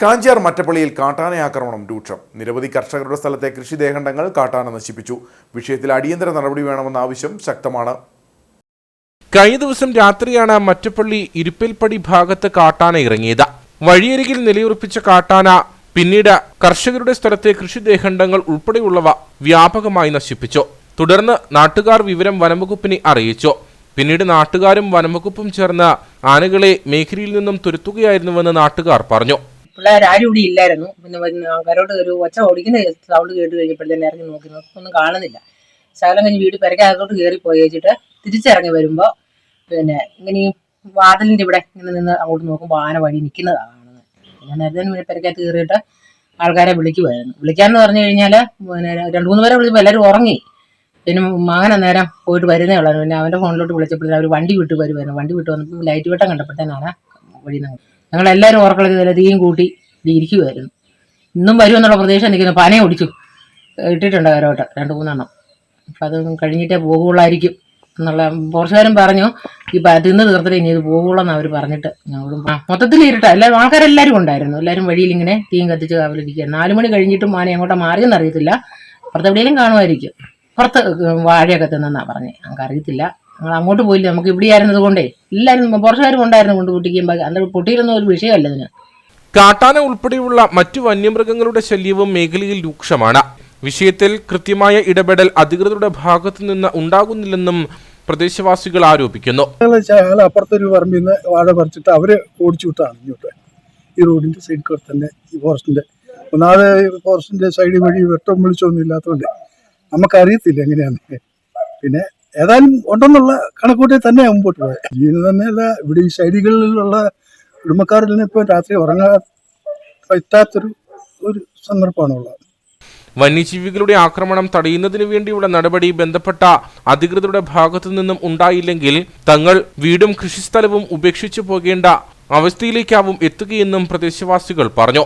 കാഞ്ചിയാർ മറ്റപ്പള്ളിയിൽ കാട്ടാനയാക്രമണം രൂക്ഷം. നിരവധി കർഷകരുടെ സ്ഥലത്തെ കൃഷിദേഹണ്ഡങ്ങൾ കാട്ടാന നശിപ്പിച്ചു. വിഷയത്തിൽ അടിയന്തര നടപടി വേണമെന്ന ആവശ്യം ശക്തമാണ്. കഴിഞ്ഞ ദിവസം രാത്രിയാണ് മറ്റപ്പള്ളി ഇരുപ്പിൽപ്പടി ഭാഗത്ത് കാട്ടാന ഇറങ്ങിയത്. വഴിയരികിൽ നിലയുറപ്പിച്ച കാട്ടാന പിന്നീട് കർഷകരുടെ സ്ഥലത്തെ കൃഷിദേഹണ്ഡങ്ങൾ ഉൾപ്പെടെയുള്ളവ വ്യാപകമായി നശിപ്പിച്ചു. തുടർന്ന് നാട്ടുകാർ വിവരം വനംവകുപ്പിനെ അറിയിച്ചു. പിന്നീട് നാട്ടുകാരും വനംവകുപ്പും ചേർന്ന് ആനകളെ മേഖലയിൽ നിന്നും തുരത്തുകയായിരുന്നുവെന്ന് നാട്ടുകാർ പറഞ്ഞു. പിള്ളേരാരും ഇവിടെ ഇല്ലായിരുന്നു. പിന്നെ ആൾക്കാരോട് ഒരു ഒച്ച ഓടിക്കുന്ന സൗണ്ട് കേട്ട് കഴിഞ്ഞപ്പോഴത്തേന് ഇറങ്ങി നോക്കി ഒന്നും കാണുന്നില്ല. ശകലം കഴിഞ്ഞ് വീട് പെരക്കകത്തോട്ട് കയറി പോയി വെച്ചിട്ട് തിരിച്ചിറങ്ങി വരുമ്പോൾ പിന്നെ ഇങ്ങനെ ഈ വാതിലിൻ്റെ ഇവിടെ ഇങ്ങനെ നിന്ന് അങ്ങോട്ട് നോക്കുമ്പോൾ ആന വഴി നിൽക്കുന്നതാണ് കാണുന്നത്. ഞാൻ നേരത്തെ പെരക്കകത്ത് കയറിയിട്ട് ആൾക്കാരെ വിളിക്കുമായിരുന്നു. വിളിക്കാമെന്ന് പറഞ്ഞു കഴിഞ്ഞാൽ പിന്നെ 2-3 പേരെ വിളിച്ചപ്പോൾ എല്ലാവരും ഉറങ്ങി. പിന്നെ മകനെ നേരം പോയിട്ട് വരുന്നേ ഉള്ളൂ. പിന്നെ അവൻ്റെ ഫോണിലോട്ട് വിളിച്ചപ്പോഴത്തേനും അവർ വണ്ടി വിട്ട് വരുമായിരുന്നു. വണ്ടി വിട്ട് വന്നപ്പോൾ ലൈറ്റ് വെട്ടം കണ്ടപ്പോഴത്തേനാണ് വഴി നിന്ന് ഞങ്ങളെല്ലാവരും ഉറക്കളത്തിൽ തീയും കൂട്ടി ഇരിക്കുമായിരുന്നു. ഇന്നും വരുമെന്നുള്ള പ്രതീക്ഷ നിൽക്കുന്നു. പന ഓടിച്ചു ഇട്ടിട്ടുണ്ട് കരോട്ട് 2-3 എണ്ണം. അപ്പം അത് കഴിഞ്ഞിട്ടേ പോകുള്ളായിരിക്കും എന്നുള്ള പോർച്ചുകാരും പറഞ്ഞു. ഇപ്പം തിന്ന് തീർത്തിട്ട് ഇനി ഇത് പോകുള്ളെന്ന് അവർ പറഞ്ഞിട്ട് ഞങ്ങളും മൊത്തത്തിൽ ഇരുട്ട എല്ലാവരും ആൾക്കാരെല്ലാവരും ഉണ്ടായിരുന്നു. എല്ലാവരും വഴിയിൽ ഇങ്ങനെ തീയും കത്തിച്ച് കാവലിരിക്കുക. 4 മണി കഴിഞ്ഞിട്ടും ആന എങ്ങോട്ടാ മാറിയെന്ന് അറിയത്തില്ല. പുറത്ത് എവിടെയെങ്കിലും കാണുമായിരിക്കും. പുറത്ത് വാഴയൊക്കെ തിന്നെന്നാണ് പറഞ്ഞത്. ഞങ്ങൾക്ക് അറിയത്തില്ല. ഞങ്ങൾ അങ്ങോട്ട് പോയില്ല. നമുക്ക് ഇവിടെ ആയിരുന്നത് കൊണ്ടേ എല്ലാവരും പോർച്ചുകാരും ഉണ്ടായിരുന്നു കൊണ്ട് പൊട്ടിക്കുമ്പോൾ അത് പൊട്ടിയിരുന്ന ഒരു വിഷയമല്ല ഇതിന്. കാട്ടാന ഉൾപ്പെടെയുള്ള മറ്റു വന്യമൃഗങ്ങളുടെ ശല്യവും മേഖലയിൽ രൂക്ഷമാണ്. വിഷയത്തിൽ കൃത്യമായ ഇടപെടൽ അധികൃതരുടെ ഭാഗത്തു നിന്ന് ഉണ്ടാകുന്നില്ലെന്നും പ്രദേശവാസികൾ ആരോപിക്കുന്നു. അപ്പുറത്തൊരു പറമ്പിൽ നിന്ന് വാഴ പറിച്ചിട്ട് അവര് ഓടിച്ചു വിട്ടാണ് ഇങ്ങോട്ട്. ഈ റോഡിന്റെ സൈഡിൽ കൂടെ തന്നെ ഈ ഫോറസ്റ്റിന്റെ ഒന്നാമത് ഫോറസ്റ്റിന്റെ സൈഡ് വഴി വെട്ടം വിളിച്ചൊന്നും ഇല്ലാത്തതുകൊണ്ട് നമുക്കറിയത്തില്ല എങ്ങനെയാണ്. പിന്നെ ഏതായാലും ഉണ്ടെന്നുള്ള കണക്കൂട്ടി തന്നെ മുമ്പോട്ട് പോയത്. ഇതിന് തന്നെയല്ല ഇവിടെ ഈ സൈഡുകളിലുള്ള കുടുംബക്കാരിൽ നിന്ന് ഇപ്പോൾ രാത്രി ഉറങ്ങാൻ പറ്റാത്തൊരു സന്ദർഭമാണുള്ളത്. വന്യജീവികളുടെ ആക്രമണം തടയുന്നതിനു വേണ്ടിയുള്ള നടപടി ബന്ധപ്പെട്ട അധികൃതരുടെ ഭാഗത്തു നിന്നും ഉണ്ടായില്ലെങ്കിൽ തങ്ങൾ വീടും കൃഷിസ്ഥലവും ഉപേക്ഷിച്ചു പോകേണ്ട അവസ്ഥയിലേക്കാവും എത്തുകയെന്നും പ്രദേശവാസികൾ പറഞ്ഞു.